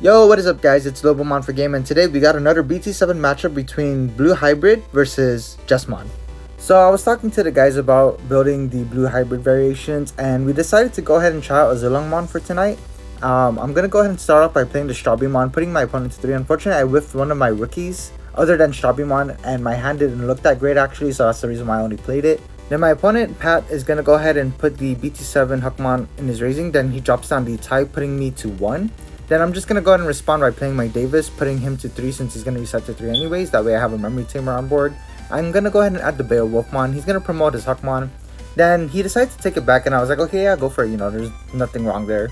Yo, what is up guys, it's Lobomon for Game, and today we got another BT07 matchup between Blue Hybrid versus Jesmon. So I was talking to the guys about building the Blue Hybrid variations, and we decided to go ahead and try out Azulongmon for tonight. I'm going to go ahead and start off by playing the Strawberrymon, putting my opponent to 3. Unfortunately, I whiffed one of my rookies other than Strawberrymon, and my hand didn't look that great actually, so that's the reason why I only played it. Then my opponent, Pat, is going to go ahead and put the BT7 Huckmon in his raising, then he drops down the tie, putting me to 1. Then I'm just going to go ahead and respond by playing my Davis, putting him to 3 since he's going to reset to 3 anyways. That way I have a memory tamer on board. I'm going to go ahead and add the Beowulfmon. He's going to promote his Huckmon. Then he decides to take it back, and I was like, okay, yeah, go for it. There's nothing wrong there.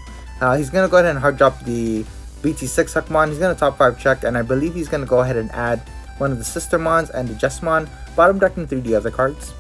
He's going to go ahead and hard drop the BT6 Huckmon. He's going to top 5 check, and I believe he's going to go ahead and add one of the Sistermons and the Jesmon, bottom decking 3 the other cards.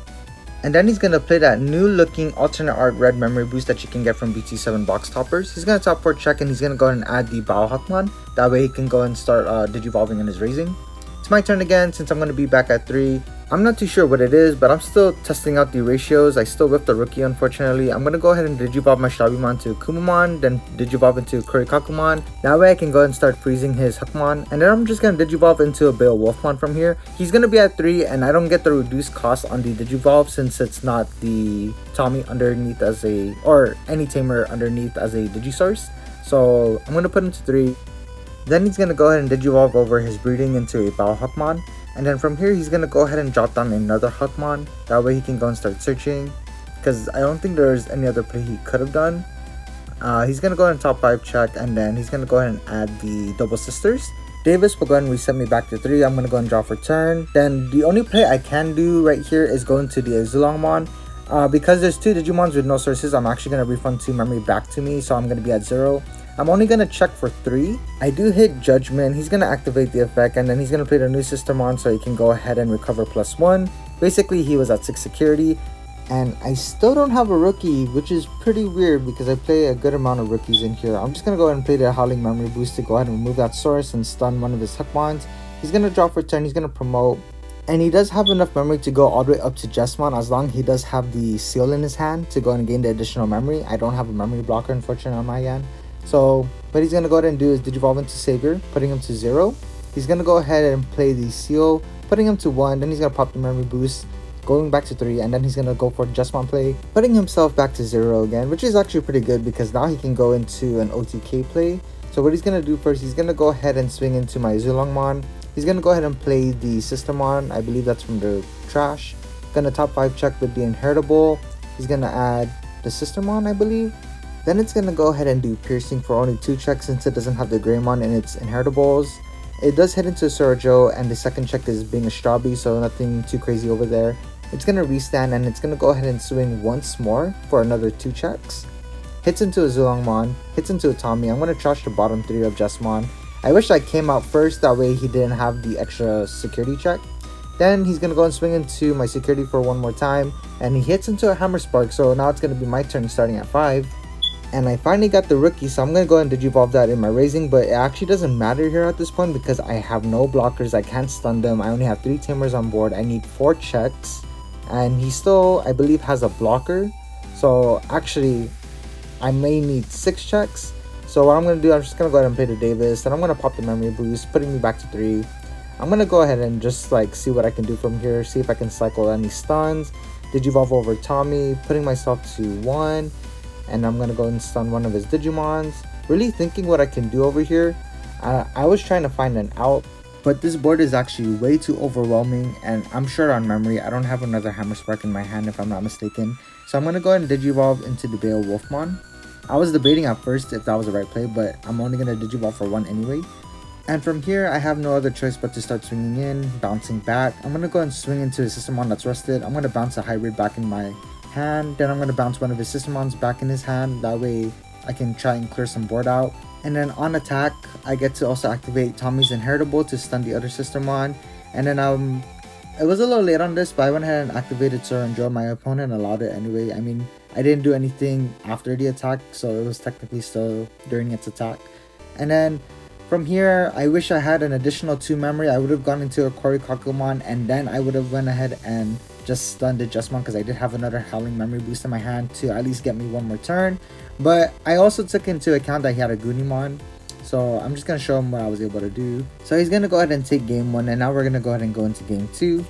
And then he's going to play that new looking alternate art red memory boost that you can get from BT7 box toppers. He's going to top 4 check, and he's going to go ahead and add the Bao Huckmon. That way he can go and start Digivolving in his raising. It's my turn again since I'm going to be back at 3. I'm not too sure what it is, but I'm still testing out the ratios. I still whipped the rookie, unfortunately. I'm going to go ahead and Digivolve my Strawberrymon to Kumamon, then Digivolve into Kurikakumon. That way I can go ahead and start freezing his Huckmon. And then I'm just going to Digivolve into a Beowulfmon from here. He's going to be at 3, and I don't get the reduced cost on the Digivolve since it's not the Tommy underneath as a, or any tamer underneath as a Digisource. So I'm going to put him to 3. Then he's going to go ahead and Digivolve over his breeding into a Bao Huckmon. And then from here, he's going to go ahead and drop down another Huckmon. That way he can go and start searching. Because I don't think there's any other play he could have done. He's going to go ahead and top 5 check. And then he's going to go ahead and add the Double Sisters. Davis will go ahead and reset me back to 3. I'm going to go and draw for turn. Then the only play I can do right here is go into the Azulongmon. Because there's 2 Digimons with no sources, I'm actually going to refund 2 memory back to me. So I'm going to be at 0. I'm only going to check for 3. I do hit Judgment. He's going to activate the effect, and then he's going to play the new Sistermon so he can go ahead and recover +1. Basically, he was at 6 security, and I still don't have a rookie, which is pretty weird because I play a good amount of rookies in here. I'm just going to go ahead and play the Howling Memory Boost to go ahead and remove that source and stun one of his Huckmons. He's going to draw for turn. He's going to promote. And he does have enough memory to go all the way up to Jesmon as long as he does have the seal in his hand to go and gain the additional memory. I don't have a memory blocker, unfortunately, on my end. So what he's going to go ahead and do is Digivolve into Savior, putting him to 0. He's going to go ahead and play the seal, putting him to 1. Then he's going to pop the memory boost, going back to 3. And then he's going to go for Jesmon play, putting himself back to 0 again, which is actually pretty good because now he can go into an OTK play. So what he's going to do first, he's going to go ahead and swing into my Azulongmon. He's going to go ahead and play the Sistermon. I believe that's from the trash. Going to top 5 check with the Inheritable. He's going to add the Sistermon, I believe. Then it's going to go ahead and do Piercing for only 2 checks since it doesn't have the Greymon in its Inheritables. It does hit into Sorojo, and the second check is being a Strawberry, so nothing too crazy over there. It's going to restand, and it's going to go ahead and swing once more for another 2 checks. Hits into a Azulongmon, hits into a Tommy. I'm going to trash the bottom 3 of Jesmon. I wish I came out first, that way he didn't have the extra security check. Then he's going to go and swing into my security for one more time, and he hits into a Hammer Spark, so now it's going to be my turn starting at 5. And I finally got the rookie, so I'm going to go ahead and Digivolve that in my raising, but it actually doesn't matter here at this point because I have no blockers. I can't stun them. I only have 3 tamers on board. I need 4 checks, and he still, I believe, has a blocker. So actually, I may need 6 checks. So what I'm going to do, I'm just going to go ahead and play the Davis, and I'm going to pop the memory boost, putting me back to 3. I'm going to go ahead and just see what I can do from here, see if I can cycle any stuns, Digivolve over Tommy, putting myself to 1. And I'm going to go and stun one of his Digimons. Really thinking what I can do over here. I was trying to find an out, but this board is actually way too overwhelming, and I'm short on memory. I don't have another Hammer Spark in my hand if I'm not mistaken. So I'm going to go ahead and Digivolve into the Beowulfmon. I was debating at first if that was the right play, but I'm only going to Digivolve for 1 anyway. And from here, I have no other choice but to start swinging in, bouncing back. I'm going to go and swing into a Sistermon that's rusted. I'm going to bounce a Hybrid back in my hand. Then I'm going to bounce one of his Sistermons back in his hand. That way I can try and clear some board out. And then on attack, I get to also activate Tommy's Inheritable to stun the other Sistermon. And then it was a little late on this, but I went ahead and activated Sorojo. My opponent allowed it anyway. I mean, I didn't do anything after the attack, so it was technically still during its attack. And then from here, I wish I had an additional 2 memory. I would have gone into a Kurikakumon, and then I would have went ahead and just stunned the Jesmon because I did have another Howling Memory Boost in my hand to at least get me one more turn. But I also took into account that he had a Goonimon, So I'm just going to show him what I was able to do. So he's going to go ahead and take game 1, and now we're going to go ahead and go into game 2.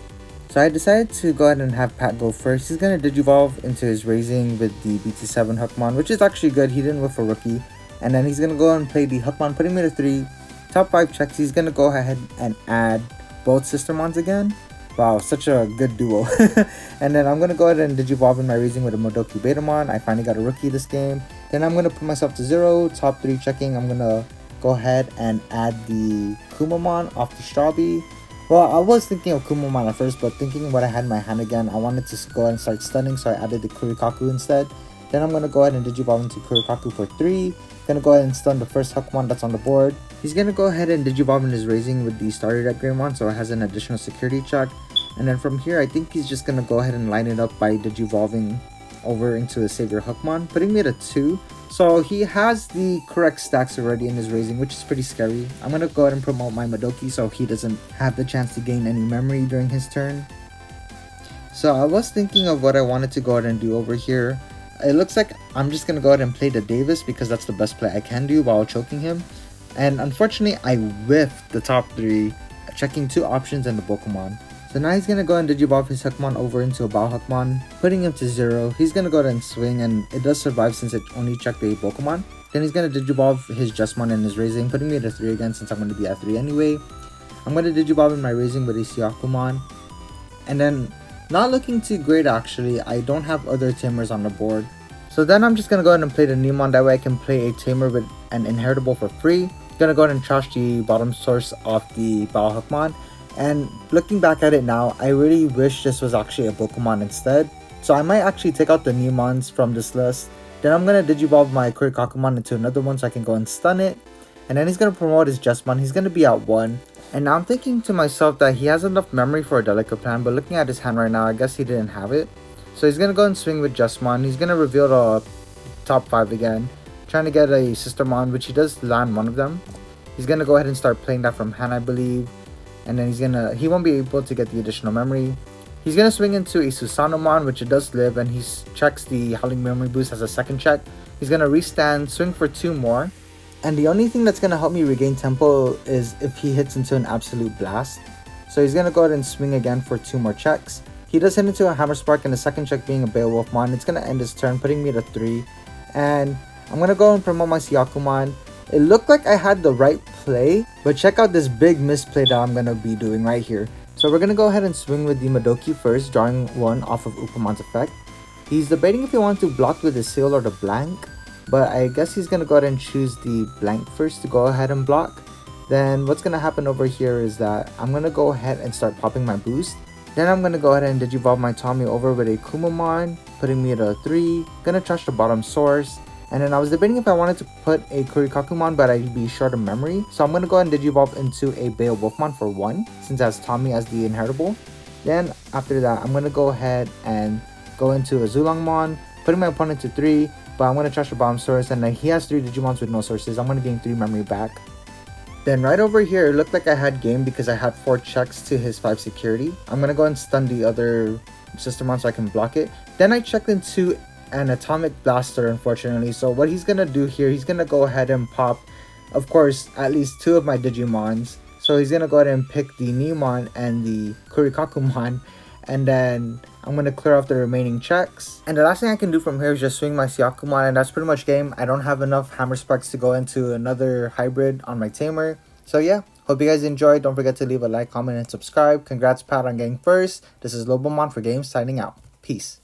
So I decided to go ahead and have Pat go first. He's going to Digivolve into his Raising with the BT07 Hookmon, which is actually good. He didn't whiff a rookie. And then he's going to go and play the Hookmon, putting me to 3. Top 5 checks. He's going to go ahead and add both Sistermons again. Wow, such a good duo. And then I'm going to go ahead and Digivolve in my Raising with a Modoki Betamon. I finally got a rookie this game. Then I'm going to put myself to 0. Top 3 checking. I'm going to go ahead and add the Kumamon off the Straubby. Well, I was thinking of Kumamon at first, but thinking what I had in my hand again, I wanted to go ahead and start stunning, so I added the Kurikaku instead. Then I'm going to go ahead and Digivolve into Kurikaku for 3. Gonna go ahead and stun the first Hookmon that's on the board. He's gonna go ahead and Digivolve in his Raising with the starter deck Greymon, so it has an additional security check. And then from here, I think he's just gonna go ahead and line it up by Digivolving over into the Savior Hookmon, putting me at a 2. So he has the correct stacks already in his Raising, which is pretty scary. I'm gonna go ahead and promote my Modoki so he doesn't have the chance to gain any memory during his turn. So I was thinking of what I wanted to go ahead and do over here. It looks like I'm just going to go ahead and play the Davis because that's the best play I can do while choking him. And unfortunately, I whiffed the top 3, checking 2 options and the Pokemon. So now he's going to go and Digivolve his Hookmon over into a Bao Hookmon, putting him to 0. He's going to go ahead and swing, and it does survive since it only checked a Pokemon. Then he's going to Digivolve his Jesmon in his Raising, putting me at a 3 again since I'm going to be at 3 anyway. I'm going to Digivolve in my Raising with a Syakumon. And then, not looking too great actually, I don't have other Tamers on the board. So then I'm just going to go ahead and play the Neomon, that way I can play a Tamer with an Inheritable for free. Gonna go ahead and trash the bottom source of the Bao Hookmon. And looking back at it now, I really wish this was actually a Pokemon instead. So I might actually take out the Neomons from this list. Then I'm going to Digivolve my Kurikakumon into another one so I can go and stun it. And then he's going to promote his Jesmon. He's going to be at 1. And now I'm thinking to myself that he has enough memory for a Delicaplan, but looking at his hand right now, I guess he didn't have it. So he's going to go and swing with Jesmon. He's going to reveal the top 5 again, trying to get a Sistermon, which he does land one of them. He's going to go ahead and start playing that from hand, I believe. And then he won't be able to get the additional memory. He's going to swing into a Susanomon, which it does live, and he checks the Howling Memory Boost as a second check. He's going to restand, swing for 2 more. And the only thing that's going to help me regain tempo is if he hits into an Absolute Blast. So he's going to go ahead and swing again for 2 more checks. He does hit into a Hammer Spark, and the second check being a Beowulfmon. It's going to end his turn, putting me at a 3. And I'm going to go and promote my Syakumon. It looked like I had the right play, but check out this big misplay that I'm going to be doing right here. So we're going to go ahead and swing with the Modoki first, drawing 1 off of Upamon's effect. He's debating if he wants to block with the Seal or the Blank, but I guess he's going to go ahead and choose the Blank first to go ahead and block. Then what's going to happen over here is that I'm going to go ahead and start popping my boost. Then I'm going to go ahead and Digivolve my Tommy over with a Kumamon, putting me at a 3. Going to trash the bottom source. And then I was debating if I wanted to put a Kurikakumon, but I'd be short of memory. So I'm going to go ahead and Digivolve into a Beowulfmon for 1, since it has Tommy as the Inheritable. Then after that, I'm going to go ahead and go into Azulongmon, putting my opponent to 3. But I'm going to trash the bottom source, and then he has 3 Digimons with no sources. I'm going to gain 3 memory back. Then right over here, it looked like I had game because I had 4 checks to his 5 security. I'm going to go and stun the other Sistermon so I can block it. Then I checked into an Atomic Blaster, unfortunately. So what he's going to do here, he's going to go ahead and pop, of course, at least 2 of my Digimons. So he's going to go ahead and pick the Neomon and the Kurikakumon. And then I'm going to clear off the remaining checks. And the last thing I can do from here is just swing my Syakumon, and that's pretty much game. I don't have enough Hammer Sparks to go into another hybrid on my Tamer. So yeah, hope you guys enjoyed. Don't forget to leave a like, comment, and subscribe. Congrats Pat on getting first. This is Lobomon for Games signing out. Peace.